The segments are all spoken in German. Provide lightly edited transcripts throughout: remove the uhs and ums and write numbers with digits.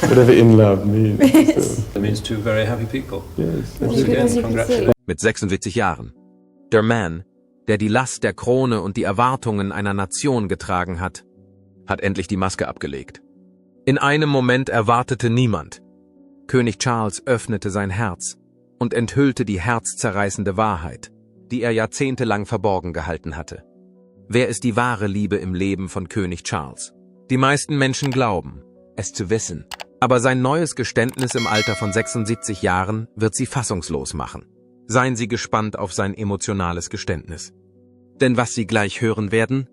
Whatever in love means. It means two very happy people. Yes. Once again, congratulations. Mit 76 Jahren. Der Mann, der die Last der Krone und die Erwartungen einer Nation getragen hat, hat endlich die Maske abgelegt. In einem Moment erwartete niemand. König Charles öffnete sein Herz und enthüllte die herzzerreißende Wahrheit, die er jahrzehntelang verborgen gehalten hatte. Wer ist die wahre Liebe im Leben von König Charles? Die meisten Menschen glauben, es zu wissen. Aber sein neues Geständnis im Alter von 76 Jahren wird sie fassungslos machen. Seien Sie gespannt auf sein emotionales Geständnis. Denn was Sie gleich hören werden,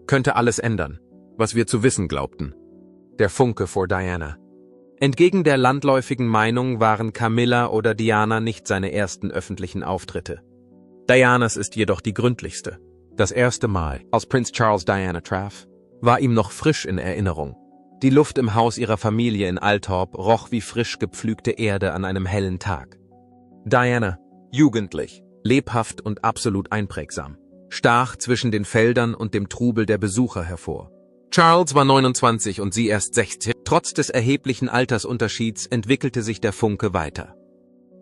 könnte alles ändern, was wir zu wissen glaubten. Der Funke vor Diana. Entgegen der landläufigen Meinung waren Camilla oder Diana nicht seine ersten öffentlichen Auftritte. Dianas ist jedoch die gründlichste. Das erste Mal, als Prinz Charles Diana traf, war ihm noch frisch in Erinnerung. Die Luft im Haus ihrer Familie in Althorp roch wie frisch gepflügte Erde an einem hellen Tag. Diana, jugendlich, lebhaft und absolut einprägsam, stach zwischen den Feldern und dem Trubel der Besucher hervor. Charles war 29 und sie erst 16. Trotz des erheblichen Altersunterschieds entwickelte sich der Funke weiter.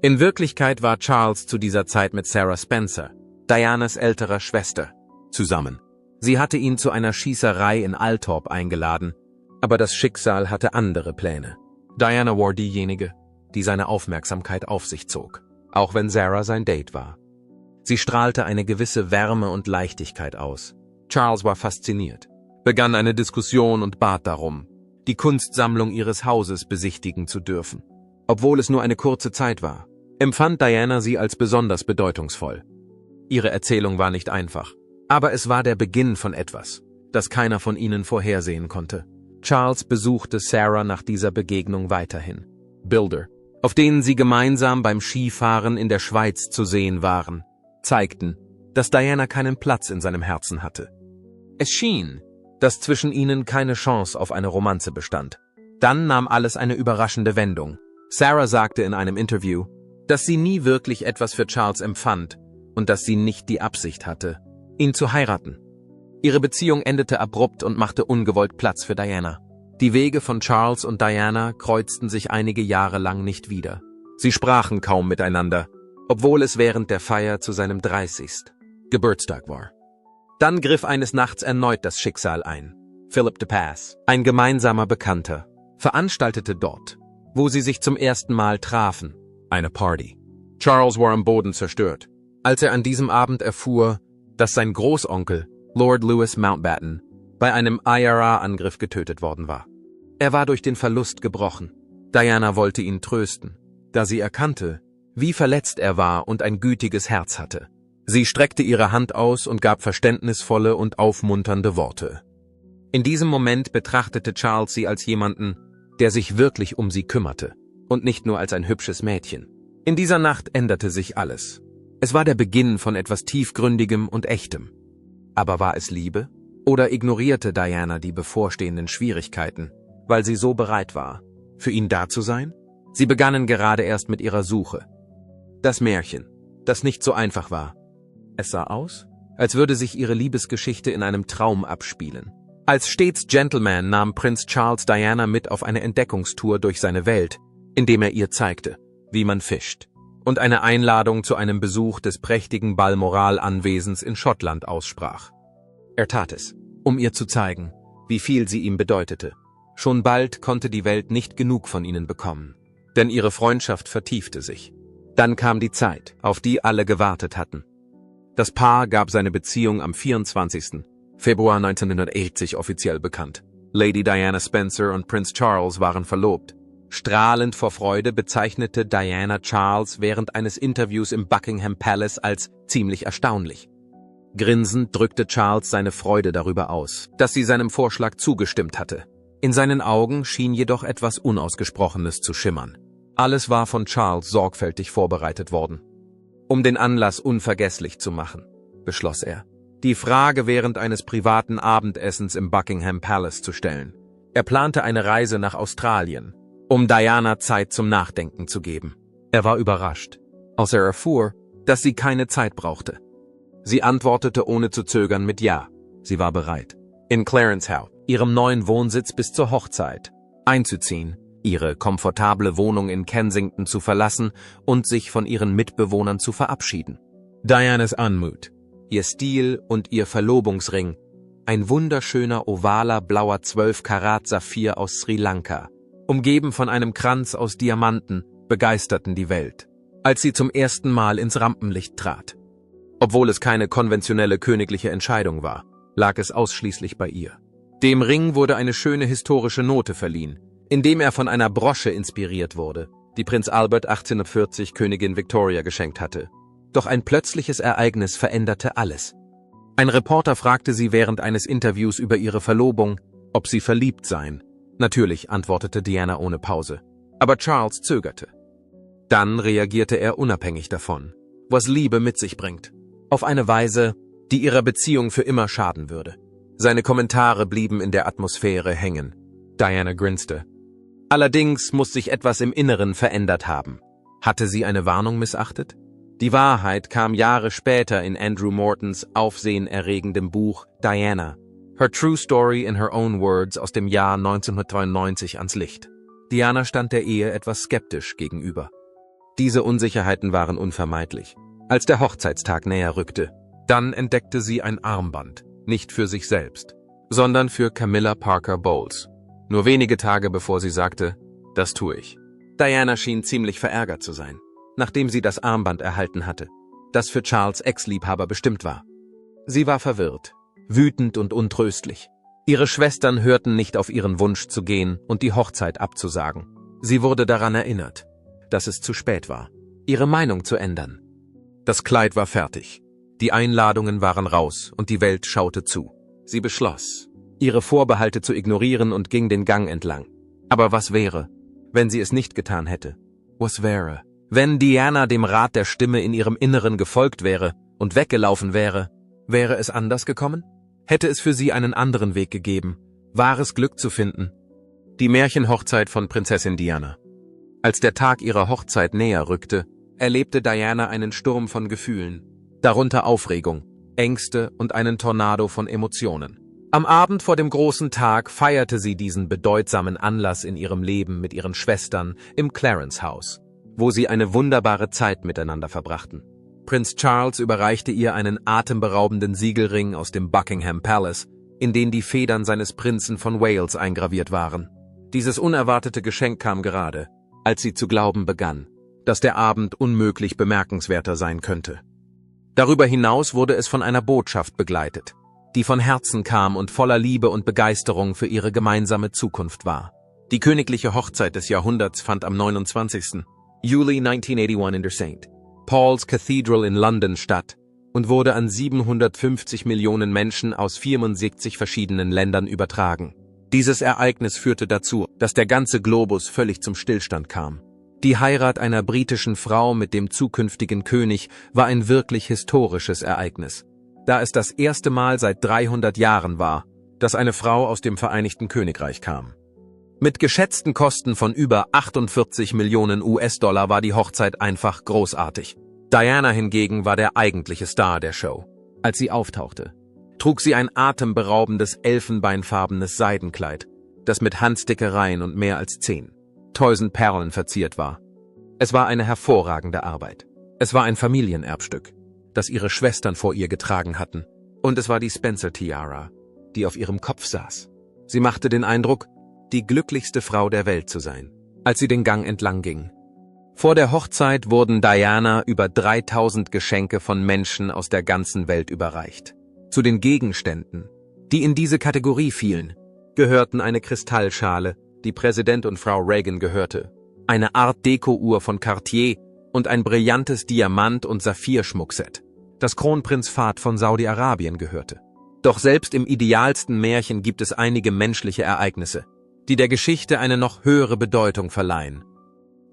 In Wirklichkeit war Charles zu dieser Zeit mit Sarah Spencer, Dianas älterer Schwester, zusammen. Sie hatte ihn zu einer Schießerei in Althorp eingeladen, aber das Schicksal hatte andere Pläne. Diana war diejenige, die seine Aufmerksamkeit auf sich zog, auch wenn Sarah sein Date war. Sie strahlte eine gewisse Wärme und Leichtigkeit aus. Charles war fasziniert, begann eine Diskussion und bat darum, die Kunstsammlung ihres Hauses besichtigen zu dürfen. Obwohl es nur eine kurze Zeit war, empfand Diana sie als besonders bedeutungsvoll. Ihre Erzählung war nicht einfach, aber es war der Beginn von etwas, das keiner von ihnen vorhersehen konnte. Charles besuchte Sarah nach dieser Begegnung weiterhin. Bilder, auf denen sie gemeinsam beim Skifahren in der Schweiz zu sehen waren, zeigten, dass Diana keinen Platz in seinem Herzen hatte. Es schien, dass zwischen ihnen keine Chance auf eine Romanze bestand. Dann nahm alles eine überraschende Wendung. Sarah sagte in einem Interview, dass sie nie wirklich etwas für Charles empfand und dass sie nicht die Absicht hatte, ihn zu heiraten. Ihre Beziehung endete abrupt und machte ungewollt Platz für Diana. Die Wege von Charles und Diana kreuzten sich einige Jahre lang nicht wieder. Sie sprachen kaum miteinander, obwohl es während der Feier zu seinem 30. Geburtstag war. Dann griff eines Nachts erneut das Schicksal ein. Philip de Pass, ein gemeinsamer Bekannter, veranstaltete dort, wo sie sich zum ersten Mal trafen, eine Party. Charles war am Boden zerstört, als er an diesem Abend erfuhr, dass sein Großonkel, Lord Louis Mountbatten, bei einem IRA-Angriff getötet worden war. Er war durch den Verlust gebrochen. Diana wollte ihn trösten, da sie erkannte, wie verletzt er war und ein gütiges Herz hatte. Sie streckte ihre Hand aus und gab verständnisvolle und aufmunternde Worte. In diesem Moment betrachtete Charles sie als jemanden, der sich wirklich um sie kümmerte und nicht nur als ein hübsches Mädchen. In dieser Nacht änderte sich alles. Es war der Beginn von etwas Tiefgründigem und Echtem. Aber war es Liebe? Oder ignorierte Diana die bevorstehenden Schwierigkeiten, weil sie so bereit war, für ihn da zu sein? Sie begannen gerade erst mit ihrer Suche. Das Märchen, das nicht so einfach war. Es sah aus, als würde sich ihre Liebesgeschichte in einem Traum abspielen. Als stets Gentleman nahm Prinz Charles Diana mit auf eine Entdeckungstour durch seine Welt, indem er ihr zeigte, wie man fischt, und eine Einladung zu einem Besuch des prächtigen Balmoral-Anwesens in Schottland aussprach. Er tat es, um ihr zu zeigen, wie viel sie ihm bedeutete. Schon bald konnte die Welt nicht genug von ihnen bekommen, denn ihre Freundschaft vertiefte sich. Dann kam die Zeit, auf die alle gewartet hatten. Das Paar gab seine Beziehung am 24. Februar 1980 offiziell bekannt. Lady Diana Spencer und Prinz Charles waren verlobt. Strahlend vor Freude bezeichnete Diana Charles während eines Interviews im Buckingham Palace als ziemlich erstaunlich. Grinsend drückte Charles seine Freude darüber aus, dass sie seinem Vorschlag zugestimmt hatte. In seinen Augen schien jedoch etwas Unausgesprochenes zu schimmern. Alles war von Charles sorgfältig vorbereitet worden. Um den Anlass unvergesslich zu machen, beschloss er, die Frage während eines privaten Abendessens im Buckingham Palace zu stellen. Er plante eine Reise nach Australien, um Diana Zeit zum Nachdenken zu geben. Er war überrascht, als er erfuhr, dass sie keine Zeit brauchte. Sie antwortete ohne zu zögern mit Ja. Sie war bereit, in Clarence House, ihrem neuen Wohnsitz bis zur Hochzeit, einzuziehen, ihre komfortable Wohnung in Kensington zu verlassen und sich von ihren Mitbewohnern zu verabschieden. Dianas Anmut, ihr Stil und ihr Verlobungsring, ein wunderschöner ovaler blauer 12-Karat-Saphir aus Sri Lanka, umgeben von einem Kranz aus Diamanten, begeisterten die Welt, als sie zum ersten Mal ins Rampenlicht trat. Obwohl es keine konventionelle königliche Entscheidung war, lag es ausschließlich bei ihr. Dem Ring wurde eine schöne historische Note verliehen, indem er von einer Brosche inspiriert wurde, die Prinz Albert 1840 Königin Victoria geschenkt hatte. Doch ein plötzliches Ereignis veränderte alles. Ein Reporter fragte sie während eines Interviews über ihre Verlobung, ob sie verliebt seien. Natürlich, antwortete Diana ohne Pause. Aber Charles zögerte. Dann reagierte er unabhängig davon, was Liebe mit sich bringt. Auf eine Weise, die ihrer Beziehung für immer schaden würde. Seine Kommentare blieben in der Atmosphäre hängen. Diana grinste. Allerdings muss sich etwas im Inneren verändert haben. Hatte sie eine Warnung missachtet? Die Wahrheit kam Jahre später in Andrew Mortons aufsehenerregendem Buch Diana, Her True Story in Her Own Words aus dem Jahr 1993 ans Licht. Diana stand der Ehe etwas skeptisch gegenüber. Diese Unsicherheiten waren unvermeidlich. Als der Hochzeitstag näher rückte, dann entdeckte sie ein Armband, nicht für sich selbst, sondern für Camilla Parker Bowles. Nur wenige Tage bevor sie sagte, das tue ich. Diana schien ziemlich verärgert zu sein, nachdem sie das Armband erhalten hatte, das für Charles' Ex-Liebhaber bestimmt war. Sie war verwirrt, wütend und untröstlich. Ihre Schwestern hörten nicht auf ihren Wunsch zu gehen und die Hochzeit abzusagen. Sie wurde daran erinnert, dass es zu spät war, ihre Meinung zu ändern. Das Kleid war fertig. Die Einladungen waren raus und die Welt schaute zu. Sie beschloss, ihre Vorbehalte zu ignorieren und ging den Gang entlang. Aber was wäre, wenn sie es nicht getan hätte? Was wäre, wenn Diana dem Rat der Stimme in ihrem Inneren gefolgt wäre und weggelaufen wäre? Wäre es anders gekommen? Hätte es für sie einen anderen Weg gegeben, wahres Glück zu finden? Die Märchenhochzeit von Prinzessin Diana. Als der Tag ihrer Hochzeit näher rückte, erlebte Diana einen Sturm von Gefühlen, darunter Aufregung, Ängste und einen Tornado von Emotionen. Am Abend vor dem großen Tag feierte sie diesen bedeutsamen Anlass in ihrem Leben mit ihren Schwestern im Clarence House, wo sie eine wunderbare Zeit miteinander verbrachten. Prinz Charles überreichte ihr einen atemberaubenden Siegelring aus dem Buckingham Palace, in den die Federn seines Prinzen von Wales eingraviert waren. Dieses unerwartete Geschenk kam gerade, als sie zu glauben begann, dass der Abend unmöglich bemerkenswerter sein könnte. Darüber hinaus wurde es von einer Botschaft begleitet, die von Herzen kam und voller Liebe und Begeisterung für ihre gemeinsame Zukunft war. Die königliche Hochzeit des Jahrhunderts fand am 29. Juli 1981 in der St. Paul's Cathedral in London statt und wurde an 750 Millionen Menschen aus 74 verschiedenen Ländern übertragen. Dieses Ereignis führte dazu, dass der ganze Globus völlig zum Stillstand kam. Die Heirat einer britischen Frau mit dem zukünftigen König war ein wirklich historisches Ereignis, da es das erste Mal seit 300 Jahren war, dass eine Frau aus dem Vereinigten Königreich kam. Mit geschätzten Kosten von über 48 Millionen US-Dollar war die Hochzeit einfach großartig. Diana hingegen war der eigentliche Star der Show. Als sie auftauchte, trug sie ein atemberaubendes elfenbeinfarbenes Seidenkleid, das mit Handstickereien und mehr als 10.000 Perlen verziert war. Es war eine hervorragende Arbeit. Es war ein Familienerbstück, das ihre Schwestern vor ihr getragen hatten. Und es war die Spencer Tiara, die auf ihrem Kopf saß. Sie machte den Eindruck, die glücklichste Frau der Welt zu sein, als sie den Gang entlang ging. Vor der Hochzeit wurden Diana über 3000 Geschenke von Menschen aus der ganzen Welt überreicht. Zu den Gegenständen, die in diese Kategorie fielen, gehörten eine Kristallschale, die Präsident und Frau Reagan gehörte, eine Art-Deko-Uhr von Cartier und ein brillantes Diamant- und Saphir-Schmuckset, das Kronprinz Fahd von Saudi-Arabien gehörte. Doch selbst im idealsten Märchen gibt es einige menschliche Ereignisse, die der Geschichte eine noch höhere Bedeutung verleihen.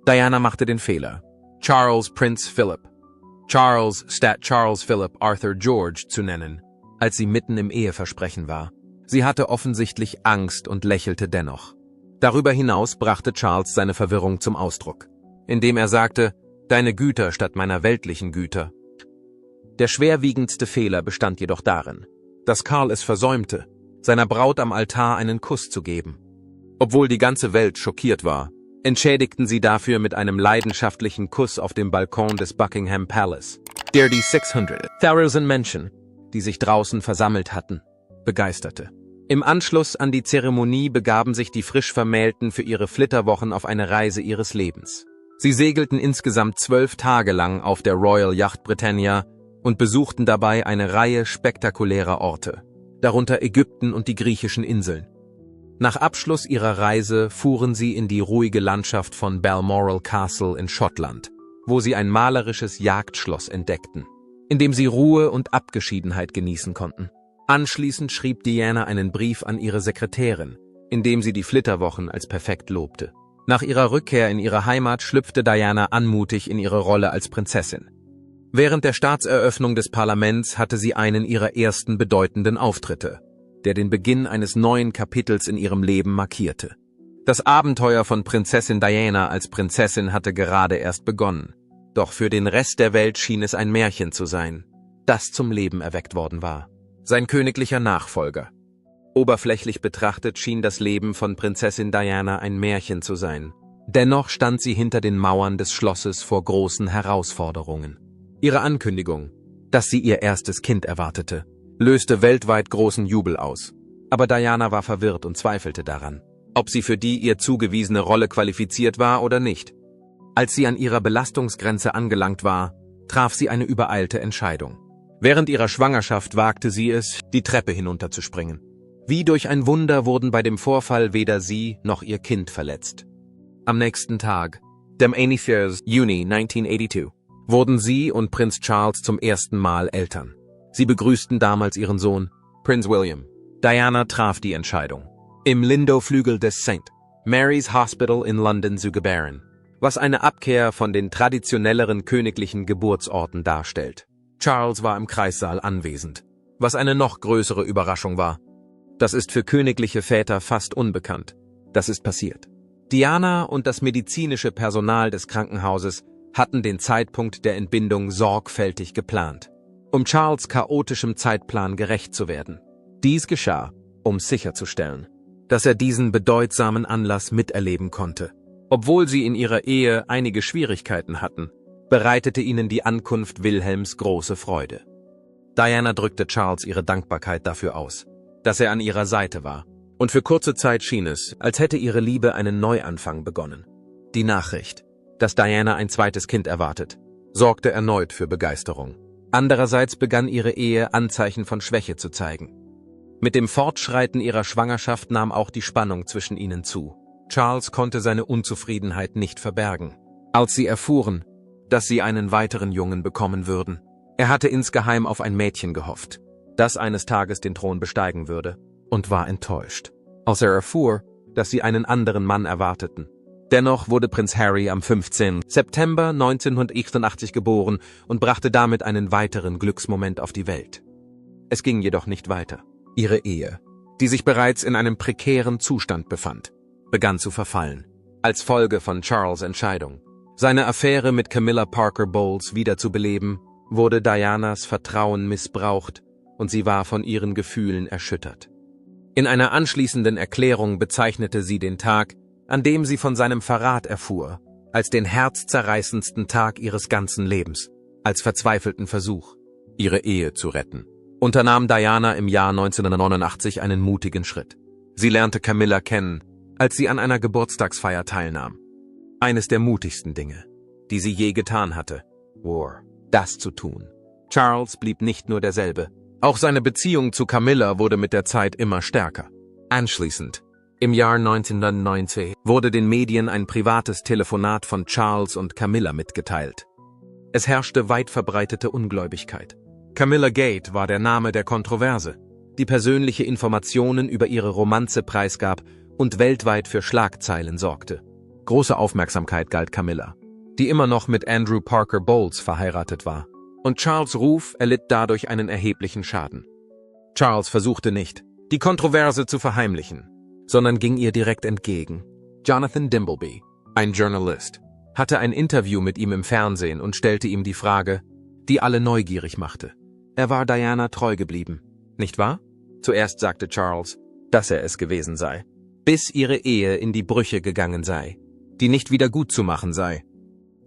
Diana machte den Fehler, Charles Prince Philip, Charles statt Charles Philip Arthur George zu nennen, als sie mitten im Eheversprechen war. Sie hatte offensichtlich Angst und lächelte dennoch. Darüber hinaus brachte Charles seine Verwirrung zum Ausdruck, indem er sagte, deine Güter statt meiner weltlichen Güter. Der schwerwiegendste Fehler bestand jedoch darin, dass Karl es versäumte, seiner Braut am Altar einen Kuss zu geben. Obwohl die ganze Welt schockiert war, entschädigten sie dafür mit einem leidenschaftlichen Kuss auf dem Balkon des Buckingham Palace, der die 600.000 Menschen, die sich draußen versammelt hatten, begeisterte. Im Anschluss an die Zeremonie begaben sich die frisch Vermählten für ihre Flitterwochen auf eine Reise ihres Lebens. Sie segelten insgesamt 12 Tage lang auf der Royal Yacht Britannia und besuchten dabei eine Reihe spektakulärer Orte, darunter Ägypten und die griechischen Inseln. Nach Abschluss ihrer Reise fuhren sie in die ruhige Landschaft von Balmoral Castle in Schottland, wo sie ein malerisches Jagdschloss entdeckten, in dem sie Ruhe und Abgeschiedenheit genießen konnten. Anschließend schrieb Diana einen Brief an ihre Sekretärin, in dem sie die Flitterwochen als perfekt lobte. Nach ihrer Rückkehr in ihre Heimat schlüpfte Diana anmutig in ihre Rolle als Prinzessin. Während der Staatseröffnung des Parlaments hatte sie einen ihrer ersten bedeutenden Auftritte, der den Beginn eines neuen Kapitels in ihrem Leben markierte. Das Abenteuer von Prinzessin Diana als Prinzessin hatte gerade erst begonnen, doch für den Rest der Welt schien es ein Märchen zu sein, das zum Leben erweckt worden war. Sein königlicher Nachfolger. Oberflächlich betrachtet schien das Leben von Prinzessin Diana ein Märchen zu sein. Dennoch stand sie hinter den Mauern des Schlosses vor großen Herausforderungen. Ihre Ankündigung, dass sie ihr erstes Kind erwartete, löste weltweit großen Jubel aus. Aber Diana war verwirrt und zweifelte daran, ob sie für die ihr zugewiesene Rolle qualifiziert war oder nicht. Als sie an ihrer Belastungsgrenze angelangt war, traf sie eine übereilte Entscheidung. Während ihrer Schwangerschaft wagte sie es, die Treppe hinunterzuspringen. Wie durch ein Wunder wurden bei dem Vorfall weder sie noch ihr Kind verletzt. Am nächsten Tag, dem 21. Juni 1982, wurden sie und Prinz Charles zum ersten Mal Eltern. Sie begrüßten damals ihren Sohn, Prinz William. Diana traf die Entscheidung, im Lindo-Flügel des St. Mary's Hospital in London zu gebären, was eine Abkehr von den traditionelleren königlichen Geburtsorten darstellt. Charles war im Kreissaal anwesend, was eine noch größere Überraschung war. Das ist für königliche Väter fast unbekannt. Das ist passiert. Diana und das medizinische Personal des Krankenhauses hatten den Zeitpunkt der Entbindung sorgfältig geplant, um Charles' chaotischem Zeitplan gerecht zu werden. Dies geschah, um sicherzustellen, dass er diesen bedeutsamen Anlass miterleben konnte. Obwohl sie in ihrer Ehe einige Schwierigkeiten hatten, bereitete ihnen die Ankunft Wilhelms große Freude. Diana drückte Charles ihre Dankbarkeit dafür aus, dass er an ihrer Seite war, und für kurze Zeit schien es, als hätte ihre Liebe einen Neuanfang begonnen. Die Nachricht, dass Diana ein zweites Kind erwartet, sorgte erneut für Begeisterung. Andererseits begann ihre Ehe Anzeichen von Schwäche zu zeigen. Mit dem Fortschreiten ihrer Schwangerschaft nahm auch die Spannung zwischen ihnen zu. Charles konnte seine Unzufriedenheit nicht verbergen, als sie erfuhren, dass sie einen weiteren Jungen bekommen würden. Er hatte insgeheim auf ein Mädchen gehofft, das eines Tages den Thron besteigen würde, und war enttäuscht, als er erfuhr, dass sie einen anderen Mann erwarteten. Dennoch wurde Prinz Harry am 15. September 1988 geboren und brachte damit einen weiteren Glücksmoment auf die Welt. Es ging jedoch nicht weiter. Ihre Ehe, die sich bereits in einem prekären Zustand befand, begann zu verfallen, als Folge von Charles' Entscheidung, seine Affäre mit Camilla Parker Bowles wiederzubeleben, wurde Dianas Vertrauen missbraucht und sie war von ihren Gefühlen erschüttert. In einer anschließenden Erklärung bezeichnete sie den Tag, an dem sie von seinem Verrat erfuhr, als den herzzerreißendsten Tag ihres ganzen Lebens, als verzweifelten Versuch, ihre Ehe zu retten. Unternahm Diana im Jahr 1989 einen mutigen Schritt. Sie lernte Camilla kennen, als sie an einer Geburtstagsfeier teilnahm. Eines der mutigsten Dinge, die sie je getan hatte, war, das zu tun. Charles blieb nicht nur derselbe. Auch seine Beziehung zu Camilla wurde mit der Zeit immer stärker. Anschließend, im Jahr 1990, wurde den Medien ein privates Telefonat von Charles und Camilla mitgeteilt. Es herrschte weit verbreitete Ungläubigkeit. Camilla Gate war der Name der Kontroverse, die persönliche Informationen über ihre Romanze preisgab und weltweit für Schlagzeilen sorgte. Große Aufmerksamkeit galt Camilla, die immer noch mit Andrew Parker Bowles verheiratet war. Und Charles' Ruf erlitt dadurch einen erheblichen Schaden. Charles versuchte nicht, die Kontroverse zu verheimlichen, sondern ging ihr direkt entgegen. Jonathan Dimbleby, ein Journalist, hatte ein Interview mit ihm im Fernsehen und stellte ihm die Frage, die alle neugierig machte. Er war Diana treu geblieben, nicht wahr? Zuerst sagte Charles, dass er es gewesen sei, bis ihre Ehe in die Brüche gegangen sei. die nicht wieder gut zu machen sei.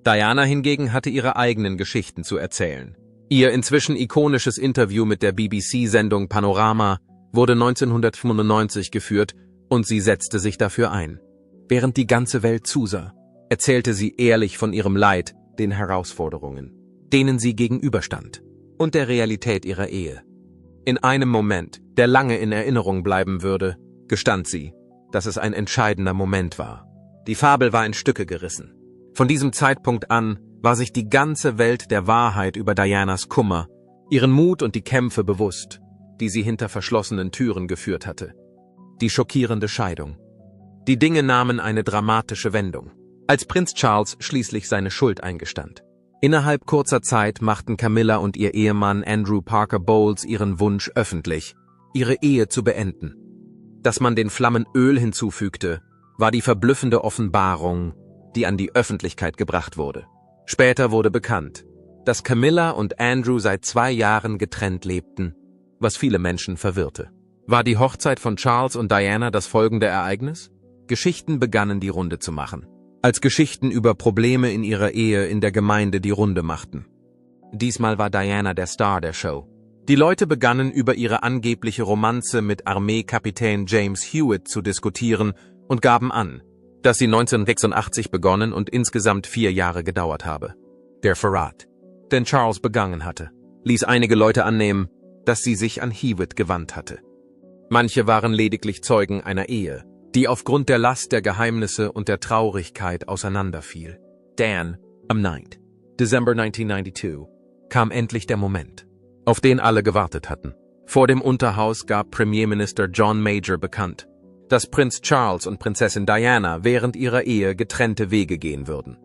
Diana hingegen hatte ihre eigenen Geschichten zu erzählen. Ihr inzwischen ikonisches Interview mit der BBC-Sendung Panorama wurde 1995 geführt und sie setzte sich dafür ein. Während die ganze Welt zusah, erzählte sie ehrlich von ihrem Leid, den Herausforderungen, denen sie gegenüberstand, und der Realität ihrer Ehe. In einem Moment, der lange in Erinnerung bleiben würde, gestand sie, dass es ein entscheidender Moment war. Die Fabel war in Stücke gerissen. Von diesem Zeitpunkt an war sich die ganze Welt der Wahrheit über Dianas Kummer, ihren Mut und die Kämpfe bewusst, die sie hinter verschlossenen Türen geführt hatte. Die schockierende Scheidung. Die Dinge nahmen eine dramatische Wendung, als Prinz Charles schließlich seine Schuld eingestand. Innerhalb kurzer Zeit machten Camilla und ihr Ehemann Andrew Parker Bowles ihren Wunsch öffentlich, ihre Ehe zu beenden. Dass man den Flammen Öl hinzufügte, war die verblüffende Offenbarung, die an die Öffentlichkeit gebracht wurde. Später wurde bekannt, dass Camilla und Andrew seit 2 Jahren getrennt lebten, was viele Menschen verwirrte. War die Hochzeit von Charles und Diana das folgende Ereignis? Geschichten begannen die Runde zu machen, als Geschichten über Probleme in ihrer Ehe in der Gemeinde die Runde machten. Diesmal war Diana der Star der Show. Die Leute begannen über ihre angebliche Romanze mit Armeekapitän James Hewitt zu diskutieren und gaben an, dass sie 1986 begonnen und insgesamt 4 Jahre gedauert habe. Der Verrat, den Charles begangen hatte, ließ einige Leute annehmen, dass sie sich an Hewitt gewandt hatte. Manche waren lediglich Zeugen einer Ehe, die aufgrund der Last der Geheimnisse und der Traurigkeit auseinanderfiel. Dann, am 9. December 1992, kam endlich der Moment, auf den alle gewartet hatten. Vor dem Unterhaus gab Premierminister John Major bekannt, dass Prinz Charles und Prinzessin Diana während ihrer Ehe getrennte Wege gehen würden.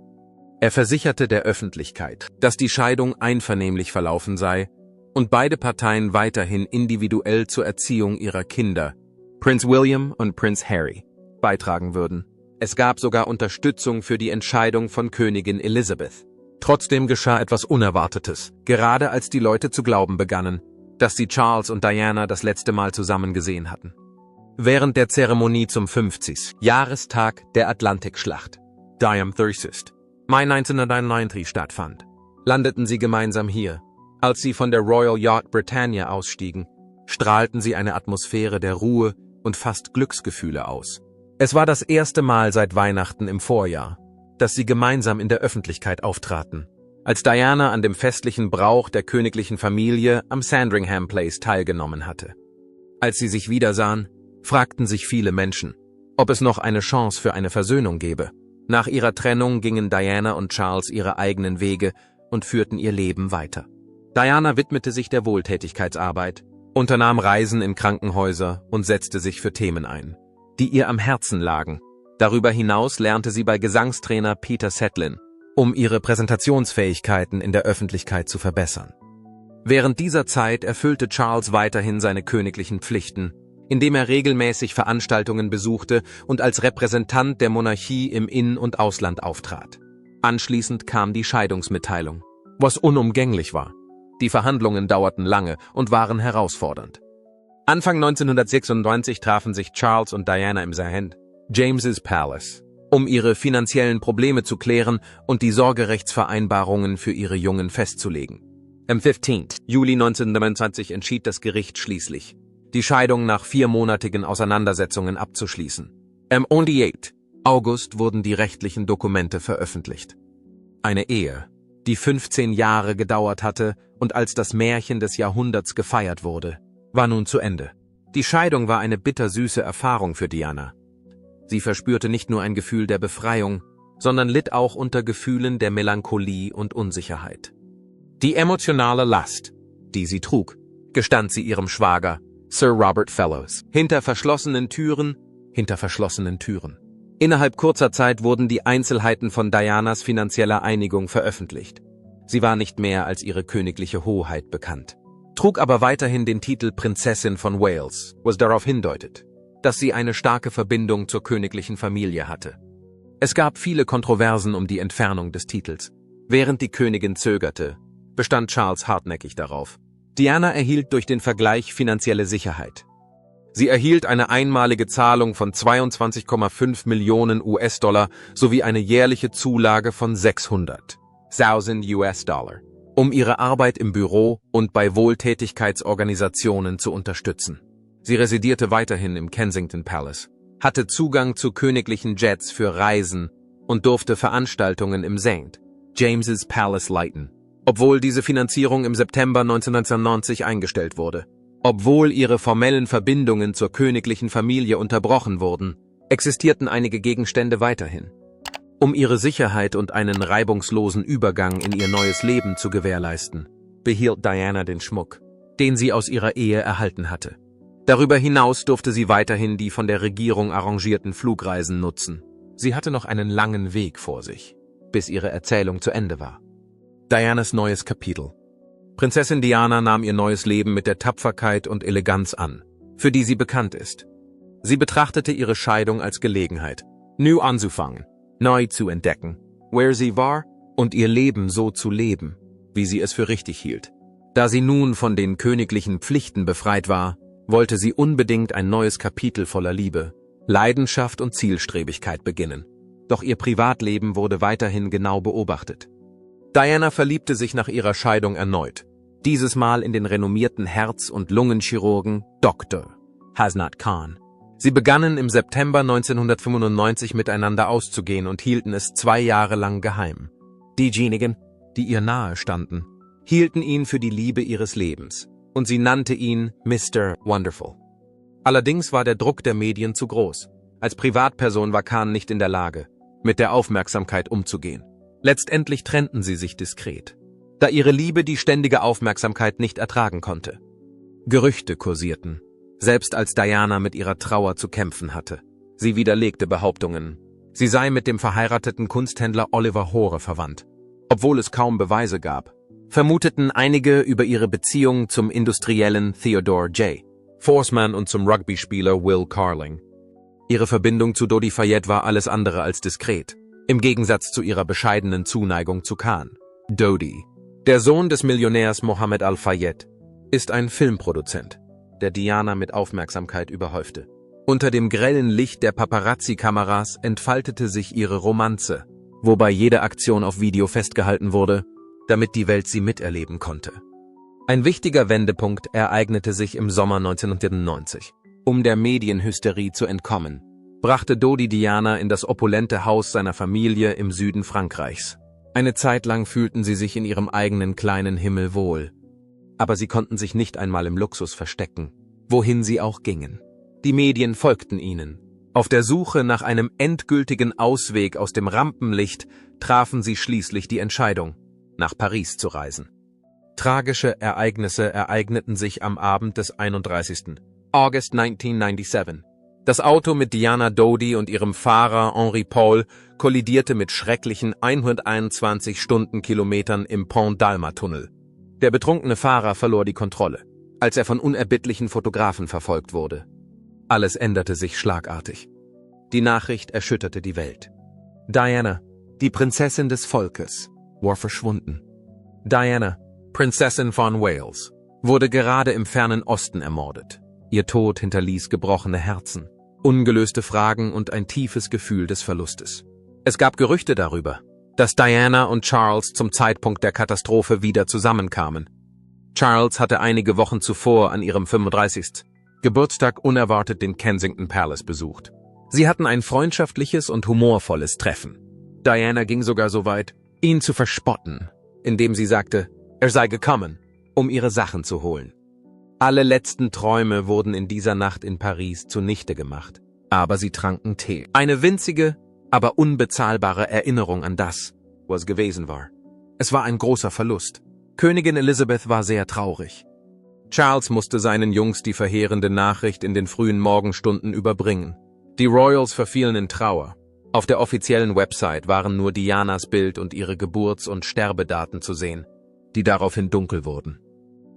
Er versicherte der Öffentlichkeit, dass die Scheidung einvernehmlich verlaufen sei und beide Parteien weiterhin individuell zur Erziehung ihrer Kinder, Prinz William und Prinz Harry, beitragen würden. Es gab sogar Unterstützung für die Entscheidung von Königin Elizabeth. Trotzdem geschah etwas Unerwartetes, gerade als die Leute zu glauben begannen, dass sie Charles und Diana das letzte Mal zusammen gesehen hatten. Während der Zeremonie zum 50. Jahrestag der Atlantikschlacht, Diam Thyrsis, Mai 1991 stattfand, landeten sie gemeinsam hier. Als sie von der Royal Yacht Britannia ausstiegen, strahlten sie eine Atmosphäre der Ruhe und fast Glücksgefühle aus. Es war das erste Mal seit Weihnachten im Vorjahr, dass sie gemeinsam in der Öffentlichkeit auftraten, als Diana an dem festlichen Brauch der königlichen Familie am Sandringham Place teilgenommen hatte. Als sie sich wiedersahen, fragten sich viele Menschen, ob es noch eine Chance für eine Versöhnung gäbe. Nach ihrer Trennung gingen Diana und Charles ihre eigenen Wege und führten ihr Leben weiter. Diana widmete sich der Wohltätigkeitsarbeit, unternahm Reisen in Krankenhäuser und setzte sich für Themen ein, die ihr am Herzen lagen. Darüber hinaus lernte sie bei Gesangstrainer Peter Setlin, um ihre Präsentationsfähigkeiten in der Öffentlichkeit zu verbessern. Während dieser Zeit erfüllte Charles weiterhin seine königlichen Pflichten, indem er regelmäßig Veranstaltungen besuchte und als Repräsentant der Monarchie im In- und Ausland auftrat. Anschließend kam die Scheidungsmitteilung, was unumgänglich war. Die Verhandlungen dauerten lange und waren herausfordernd. Anfang 1996 trafen sich Charles und Diana im St. James's Palace, um ihre finanziellen Probleme zu klären und die Sorgerechtsvereinbarungen für ihre Jungen festzulegen. Am 15. Juli 1929 entschied das Gericht schließlich, die Scheidung nach 4-monatigen Auseinandersetzungen abzuschließen. Am 8. August wurden die rechtlichen Dokumente veröffentlicht. Eine Ehe, die 15 Jahre gedauert hatte und als das Märchen des Jahrhunderts gefeiert wurde, war nun zu Ende. Die Scheidung war eine bittersüße Erfahrung für Diana. Sie verspürte nicht nur ein Gefühl der Befreiung, sondern litt auch unter Gefühlen der Melancholie und Unsicherheit. Die emotionale Last, die sie trug, gestand sie ihrem Schwager, Sir Robert Fellows, hinter verschlossenen Türen. Innerhalb kurzer Zeit wurden die Einzelheiten von Dianas finanzieller Einigung veröffentlicht. Sie war nicht mehr als ihre königliche Hoheit bekannt, trug aber weiterhin den Titel Prinzessin von Wales, was darauf hindeutet, dass sie eine starke Verbindung zur königlichen Familie hatte. Es gab viele Kontroversen um die Entfernung des Titels. Während die Königin zögerte, bestand Charles hartnäckig darauf. Diana erhielt durch den Vergleich finanzielle Sicherheit. Sie erhielt eine einmalige Zahlung von 22,5 Millionen US-Dollar sowie eine jährliche Zulage von 600.000 US-Dollar, um ihre Arbeit im Büro und bei Wohltätigkeitsorganisationen zu unterstützen. Sie residierte weiterhin im Kensington Palace, hatte Zugang zu königlichen Jets für Reisen und durfte Veranstaltungen im St. James's Palace leiten, obwohl diese Finanzierung im September 1990 eingestellt wurde. Obwohl ihre formellen Verbindungen zur königlichen Familie unterbrochen wurden, existierten einige Gegenstände weiterhin. Um ihre Sicherheit und einen reibungslosen Übergang in ihr neues Leben zu gewährleisten, behielt Diana den Schmuck, den sie aus ihrer Ehe erhalten hatte. Darüber hinaus durfte sie weiterhin die von der Regierung arrangierten Flugreisen nutzen. Sie hatte noch einen langen Weg vor sich, bis ihre Erzählung zu Ende war. Dianas neues Kapitel. Prinzessin Diana nahm ihr neues Leben mit der Tapferkeit und Eleganz an, für die sie bekannt ist. Sie betrachtete ihre Scheidung als Gelegenheit, neu anzufangen, neu zu entdecken, wer sie war und ihr Leben so zu leben, wie sie es für richtig hielt. Da sie nun von den königlichen Pflichten befreit war, wollte sie unbedingt ein neues Kapitel voller Liebe, Leidenschaft und Zielstrebigkeit beginnen. Doch ihr Privatleben wurde weiterhin genau beobachtet. Diana verliebte sich nach ihrer Scheidung erneut, dieses Mal in den renommierten Herz- und Lungenchirurgen Dr. Hasnat Khan. Sie begannen im September 1995 miteinander auszugehen und hielten es 2 Jahre lang geheim. Diejenigen, die ihr nahe standen, hielten ihn für die Liebe ihres Lebens, und sie nannte ihn Mr. Wonderful. Allerdings war der Druck der Medien zu groß. Als Privatperson war Khan nicht in der Lage, mit der Aufmerksamkeit umzugehen. Letztendlich trennten sie sich diskret, da ihre Liebe die ständige Aufmerksamkeit nicht ertragen konnte. Gerüchte kursierten, selbst als Diana mit ihrer Trauer zu kämpfen hatte. Sie widerlegte Behauptungen, sie sei mit dem verheirateten Kunsthändler Oliver Hoare verwandt. Obwohl es kaum Beweise gab, vermuteten einige über ihre Beziehung zum Industriellen Theodore J. Forsman und zum Rugby-Spieler Will Carling. Ihre Verbindung zu Dodi Fayed war alles andere als diskret, im Gegensatz zu ihrer bescheidenen Zuneigung zu Khan. Dodi, der Sohn des Millionärs Mohammed Al-Fayed, ist ein Filmproduzent, der Diana mit Aufmerksamkeit überhäufte. Unter dem grellen Licht der Paparazzi-Kameras entfaltete sich ihre Romanze, wobei jede Aktion auf Video festgehalten wurde, damit die Welt sie miterleben konnte. Ein wichtiger Wendepunkt ereignete sich im Sommer 1990. Um der Medienhysterie zu entkommen, brachte Dodi Diana in das opulente Haus seiner Familie im Süden Frankreichs. Eine Zeit lang fühlten sie sich in ihrem eigenen kleinen Himmel wohl. Aber sie konnten sich nicht einmal im Luxus verstecken, wohin sie auch gingen. Die Medien folgten ihnen. Auf der Suche nach einem endgültigen Ausweg aus dem Rampenlicht trafen sie schließlich die Entscheidung, nach Paris zu reisen. Tragische Ereignisse ereigneten sich am Abend des 31. August 1997. Das Auto mit Diana Dodi und ihrem Fahrer Henri Paul kollidierte mit schrecklichen 121 Stundenkilometern im Pont-d'Alma-Tunnel. Der betrunkene Fahrer verlor die Kontrolle, als er von unerbittlichen Fotografen verfolgt wurde. Alles änderte sich schlagartig. Die Nachricht erschütterte die Welt. Diana, die Prinzessin des Volkes, war verschwunden. Diana, Prinzessin von Wales, wurde gerade im fernen Osten ermordet. Ihr Tod hinterließ gebrochene Herzen, ungelöste Fragen und ein tiefes Gefühl des Verlustes. Es gab Gerüchte darüber, dass Diana und Charles zum Zeitpunkt der Katastrophe wieder zusammenkamen. Charles hatte einige Wochen zuvor an ihrem 35. Geburtstag unerwartet den Kensington Palace besucht. Sie hatten ein freundschaftliches und humorvolles Treffen. Diana ging sogar so weit, ihn zu verspotten, indem sie sagte, er sei gekommen, um ihre Sachen zu holen. Alle letzten Träume wurden in dieser Nacht in Paris zunichte gemacht, aber sie tranken Tee. Eine winzige, aber unbezahlbare Erinnerung an das, was gewesen war. Es war ein großer Verlust. Königin Elizabeth war sehr traurig. Charles musste seinen Jungs die verheerende Nachricht in den frühen Morgenstunden überbringen. Die Royals verfielen in Trauer. Auf der offiziellen Website waren nur Dianas Bild und ihre Geburts- und Sterbedaten zu sehen, die daraufhin dunkel wurden.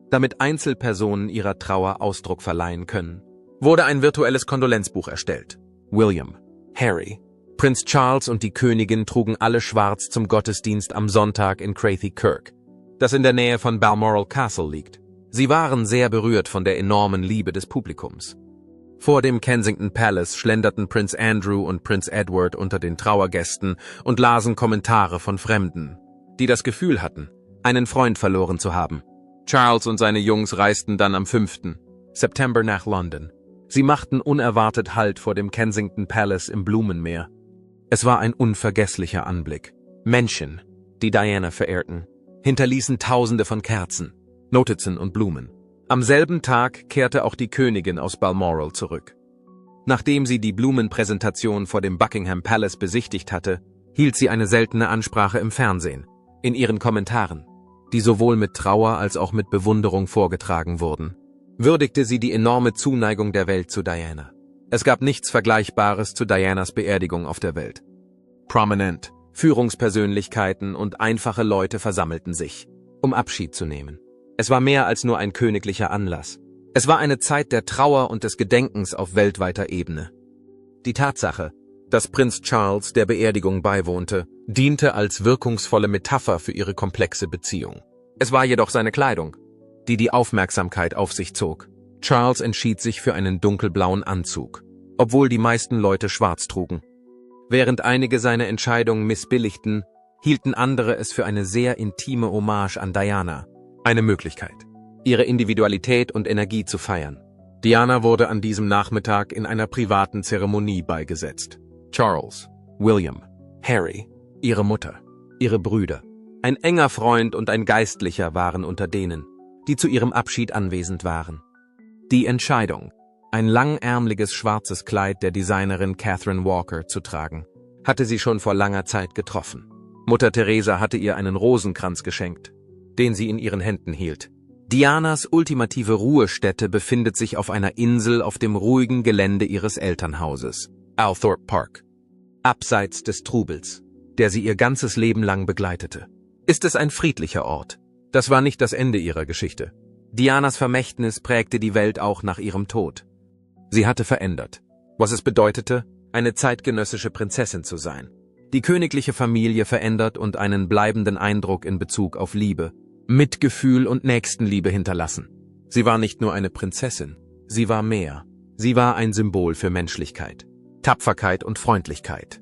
Damit Einzelpersonen ihrer Trauer Ausdruck verleihen können, wurde ein virtuelles Kondolenzbuch erstellt. William, Harry, Prinz Charles und die Königin trugen alle schwarz zum Gottesdienst am Sonntag in Crathie Kirk, das in der Nähe von Balmoral Castle liegt. Sie waren sehr berührt von der enormen Liebe des Publikums. Vor dem Kensington Palace schlenderten Prinz Andrew und Prinz Edward unter den Trauergästen und lasen Kommentare von Fremden, die das Gefühl hatten, einen Freund verloren zu haben. Charles und seine Jungs reisten dann am 5. September nach London. Sie machten unerwartet Halt vor dem Kensington Palace im Blumenmeer. Es war ein unvergesslicher Anblick. Menschen, die Diana verehrten, hinterließen Tausende von Kerzen, Notizen und Blumen. Am selben Tag kehrte auch die Königin aus Balmoral zurück. Nachdem sie die Blumenpräsentation vor dem Buckingham Palace besichtigt hatte, hielt sie eine seltene Ansprache im Fernsehen. In ihren Kommentaren, die sowohl mit Trauer als auch mit Bewunderung vorgetragen wurden, würdigte sie die enorme Zuneigung der Welt zu Diana. Es gab nichts Vergleichbares zu Dianas Beerdigung auf der Welt. Prominent, Führungspersönlichkeiten und einfache Leute versammelten sich, um Abschied zu nehmen. Es war mehr als nur ein königlicher Anlass. Es war eine Zeit der Trauer und des Gedenkens auf weltweiter Ebene. Die Tatsache, dass Prinz Charles der Beerdigung beiwohnte, diente als wirkungsvolle Metapher für ihre komplexe Beziehung. Es war jedoch seine Kleidung, die die Aufmerksamkeit auf sich zog. Charles entschied sich für einen dunkelblauen Anzug, obwohl die meisten Leute schwarz trugen. Während einige seine Entscheidung missbilligten, hielten andere es für eine sehr intime Hommage an Diana, eine Möglichkeit, ihre Individualität und Energie zu feiern. Diana wurde an diesem Nachmittag in einer privaten Zeremonie beigesetzt. Charles, William, Harry, ihre Mutter, ihre Brüder, ein enger Freund und ein Geistlicher waren unter denen, die zu ihrem Abschied anwesend waren. Die Entscheidung, ein langärmliches schwarzes Kleid der Designerin Catherine Walker zu tragen, hatte sie schon vor langer Zeit getroffen. Mutter Teresa hatte ihr einen Rosenkranz geschenkt, den sie in ihren Händen hielt. Dianas ultimative Ruhestätte befindet sich auf einer Insel auf dem ruhigen Gelände ihres Elternhauses, Althorpe Park, abseits des Trubels, der sie ihr ganzes Leben lang begleitete. Ist es ein friedlicher Ort? Das war nicht das Ende ihrer Geschichte. Dianas Vermächtnis prägte die Welt auch nach ihrem Tod. Sie hatte verändert, was es bedeutete, eine zeitgenössische Prinzessin zu sein. Die königliche Familie verändert und einen bleibenden Eindruck in Bezug auf Liebe, Mitgefühl und Nächstenliebe hinterlassen. Sie war nicht nur eine Prinzessin, sie war mehr. Sie war ein Symbol für Menschlichkeit, Tapferkeit und Freundlichkeit.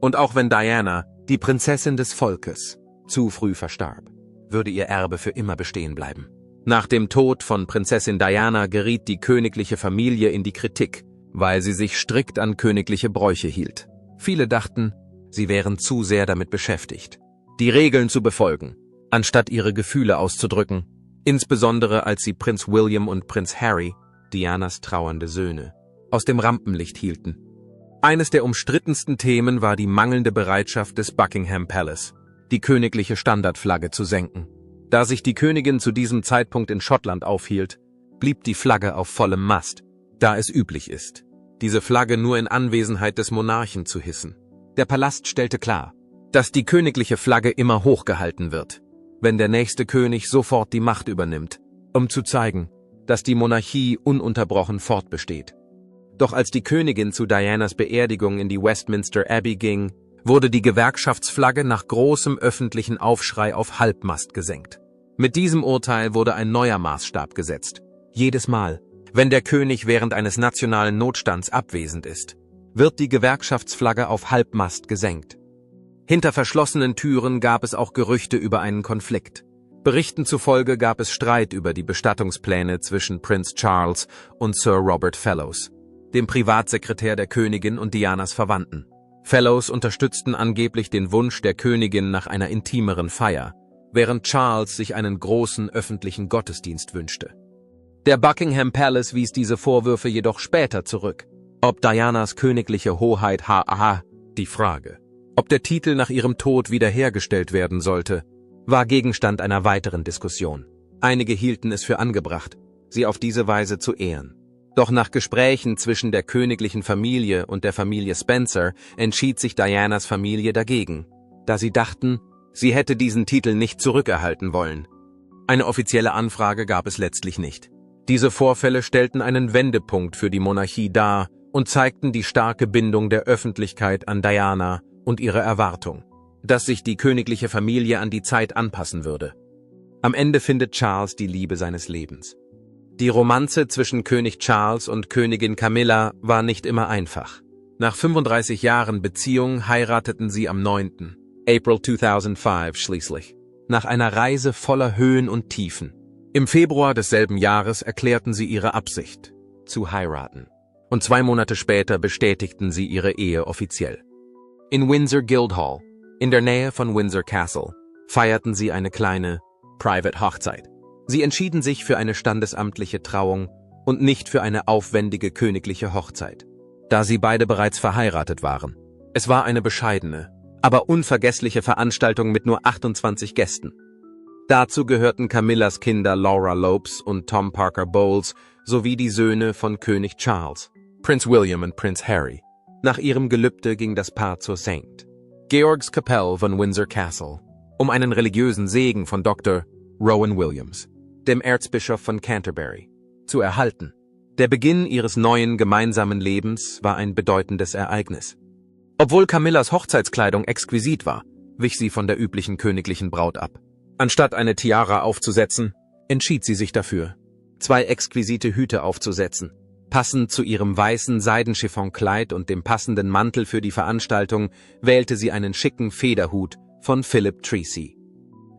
Und auch wenn Diana, die Prinzessin des Volkes, zu früh verstarb, würde ihr Erbe für immer bestehen bleiben. Nach dem Tod von Prinzessin Diana geriet die königliche Familie in die Kritik, weil sie sich strikt an königliche Bräuche hielt. Viele dachten, sie wären zu sehr damit beschäftigt, die Regeln zu befolgen, anstatt ihre Gefühle auszudrücken, insbesondere als sie Prinz William und Prinz Harry, Dianas trauernde Söhne, aus dem Rampenlicht hielten. Eines der umstrittensten Themen war die mangelnde Bereitschaft des Buckingham Palace, die königliche Standardflagge zu senken. Da sich die Königin zu diesem Zeitpunkt in Schottland aufhielt, blieb die Flagge auf vollem Mast, da es üblich ist, diese Flagge nur in Anwesenheit des Monarchen zu hissen. Der Palast stellte klar, dass die königliche Flagge immer hochgehalten wird, wenn der nächste König sofort die Macht übernimmt, um zu zeigen, dass die Monarchie ununterbrochen fortbesteht. Doch als die Königin zu Dianas Beerdigung in die Westminster Abbey ging, wurde die Gewerkschaftsflagge nach großem öffentlichen Aufschrei auf Halbmast gesenkt. Mit diesem Urteil wurde ein neuer Maßstab gesetzt. Jedes Mal, wenn der König während eines nationalen Notstands abwesend ist, wird die Gewerkschaftsflagge auf Halbmast gesenkt. Hinter verschlossenen Türen gab es auch Gerüchte über einen Konflikt. Berichten zufolge gab es Streit über die Bestattungspläne zwischen Prinz Charles und Sir Robert Fellows, dem Privatsekretär der Königin und Dianas Verwandten. Fellows unterstützten angeblich den Wunsch der Königin nach einer intimeren Feier, während Charles sich einen großen öffentlichen Gottesdienst wünschte. Der Buckingham Palace wies diese Vorwürfe jedoch später zurück. Ob Dianas königliche Hoheit die Frage, ob der Titel nach ihrem Tod wiederhergestellt werden sollte, war Gegenstand einer weiteren Diskussion. Einige hielten es für angebracht, sie auf diese Weise zu ehren. Doch nach Gesprächen zwischen der königlichen Familie und der Familie Spencer entschied sich Dianas Familie dagegen, da sie dachten, sie hätte diesen Titel nicht zurückerhalten wollen. Eine offizielle Anfrage gab es letztlich nicht. Diese Vorfälle stellten einen Wendepunkt für die Monarchie dar und zeigten die starke Bindung der Öffentlichkeit an Diana und ihre Erwartung, dass sich die königliche Familie an die Zeit anpassen würde. Am Ende findet Charles die Liebe seines Lebens. Die Romanze zwischen König Charles und Königin Camilla war nicht immer einfach. Nach 35 Jahren Beziehung heirateten sie am 9. April 2005 schließlich. Nach einer Reise voller Höhen und Tiefen. Im Februar desselben Jahres erklärten sie ihre Absicht, zu heiraten. Und 2 Monate später bestätigten sie ihre Ehe offiziell. In Windsor Guildhall, in der Nähe von Windsor Castle, feierten sie eine kleine Private Hochzeit. Sie entschieden sich für eine standesamtliche Trauung und nicht für eine aufwendige königliche Hochzeit, da sie beide bereits verheiratet waren. Es war eine bescheidene, aber unvergessliche Veranstaltung mit nur 28 Gästen. Dazu gehörten Camillas Kinder Laura Lopes und Tom Parker Bowles sowie die Söhne von König Charles, Prince William und Prince Harry. Nach ihrem Gelübde ging das Paar zur St. Georg's Kapelle von Windsor Castle, um einen religiösen Segen von Dr. Rowan Williams, dem Erzbischof von Canterbury, zu erhalten. Der Beginn ihres neuen gemeinsamen Lebens war ein bedeutendes Ereignis. Obwohl Camillas Hochzeitskleidung exquisit war, wich sie von der üblichen königlichen Braut ab. Anstatt eine Tiara aufzusetzen, entschied sie sich dafür, 2 exquisite Hüte aufzusetzen. Passend zu ihrem weißen Seidenchiffonkleid und dem passenden Mantel für die Veranstaltung wählte sie einen schicken Federhut von Philip Treacy.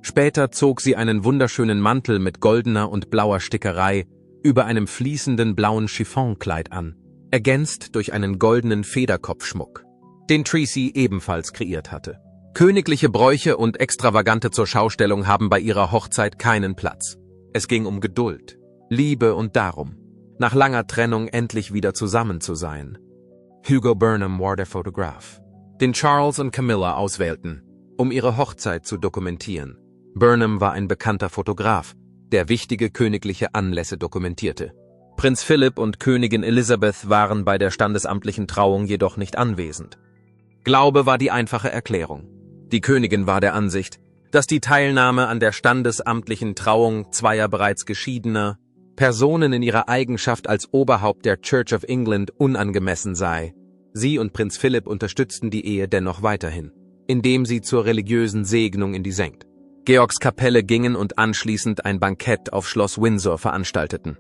Später zog sie einen wunderschönen Mantel mit goldener und blauer Stickerei über einem fließenden blauen Chiffonkleid an, ergänzt durch einen goldenen Federkopfschmuck, den Treacy ebenfalls kreiert hatte. Königliche Bräuche und Extravagante zur Schaustellung haben bei ihrer Hochzeit keinen Platz. Es ging um Geduld, Liebe und darum, nach langer Trennung endlich wieder zusammen zu sein. Hugo Burnham war der Fotograf, den Charles und Camilla auswählten, um ihre Hochzeit zu dokumentieren. Burnham war ein bekannter Fotograf, der wichtige königliche Anlässe dokumentierte. Prinz Philipp und Königin Elizabeth waren bei der standesamtlichen Trauung jedoch nicht anwesend. Glaube war die einfache Erklärung. Die Königin war der Ansicht, dass die Teilnahme an der standesamtlichen Trauung zweier bereits geschiedener Personen in ihrer Eigenschaft als Oberhaupt der Church of England unangemessen sei. Sie und Prinz Philipp unterstützten die Ehe dennoch weiterhin, indem sie zur religiösen Segnung in die St. Georgs Kapelle gingen und anschließend ein Bankett auf Schloss Windsor veranstalteten.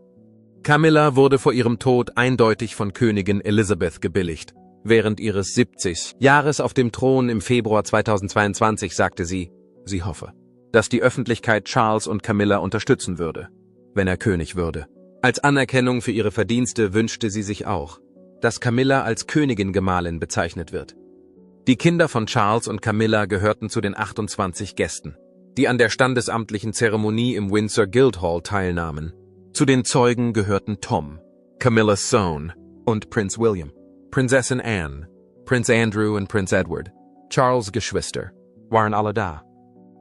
Camilla wurde vor ihrem Tod eindeutig von Königin Elizabeth gebilligt. Während ihres 70. Jahres auf dem Thron im Februar 2022 sagte sie hoffe, dass die Öffentlichkeit Charles und Camilla unterstützen würde, wenn er König würde. Als Anerkennung für ihre Verdienste wünschte sie sich auch, dass Camilla als Königin-Gemahlin bezeichnet wird. Die Kinder von Charles und Camilla gehörten zu den 28 Gästen, die an der standesamtlichen Zeremonie im Windsor Guildhall teilnahmen. Zu den Zeugen gehörten Tom, Camillas Sohn, und Prinz William, Prinzessin Anne, Prinz Andrew und Prinz Edward. Charles' Geschwister waren alle da.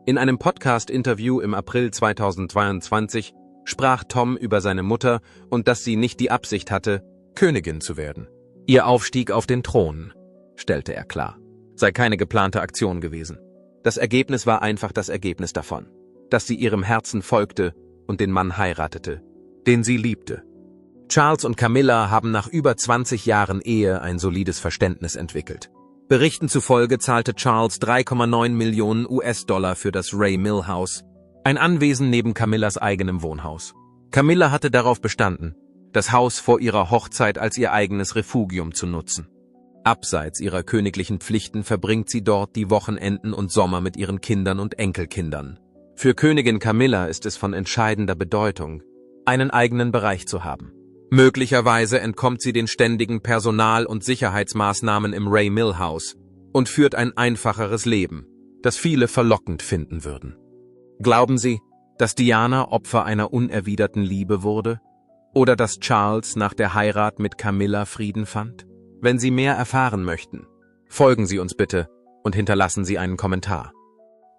In einem Podcast-Interview im April 2022 sprach Tom über seine Mutter und dass sie nicht die Absicht hatte, Königin zu werden. Ihr Aufstieg auf den Thron, stellte er klar, sei keine geplante Aktion gewesen. Das Ergebnis war einfach das Ergebnis davon, dass sie ihrem Herzen folgte und den Mann heiratete, den sie liebte. Charles und Camilla haben nach über 20 Jahren Ehe ein solides Verständnis entwickelt. Berichten zufolge zahlte Charles 3,9 Millionen US-Dollar für das Ray Mill House, ein Anwesen neben Camillas eigenem Wohnhaus. Camilla hatte darauf bestanden, das Haus vor ihrer Hochzeit als ihr eigenes Refugium zu nutzen. Abseits ihrer königlichen Pflichten verbringt sie dort die Wochenenden und Sommer mit ihren Kindern und Enkelkindern. Für Königin Camilla ist es von entscheidender Bedeutung, einen eigenen Bereich zu haben. Möglicherweise entkommt sie den ständigen Personal- und Sicherheitsmaßnahmen im Ray Mill House und führt ein einfacheres Leben, das viele verlockend finden würden. Glauben Sie, dass Diana Opfer einer unerwiderten Liebe wurde? Oder dass Charles nach der Heirat mit Camilla Frieden fand? Wenn Sie mehr erfahren möchten, folgen Sie uns bitte und hinterlassen Sie einen Kommentar.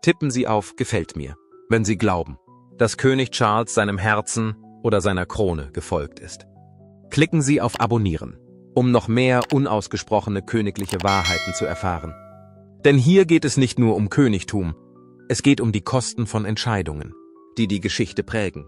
Tippen Sie auf Gefällt mir, wenn Sie glauben, dass König Charles seinem Herzen oder seiner Krone gefolgt ist. Klicken Sie auf Abonnieren, um noch mehr unausgesprochene königliche Wahrheiten zu erfahren. Denn hier geht es nicht nur um Königtum, es geht um die Kosten von Entscheidungen, die die Geschichte prägen.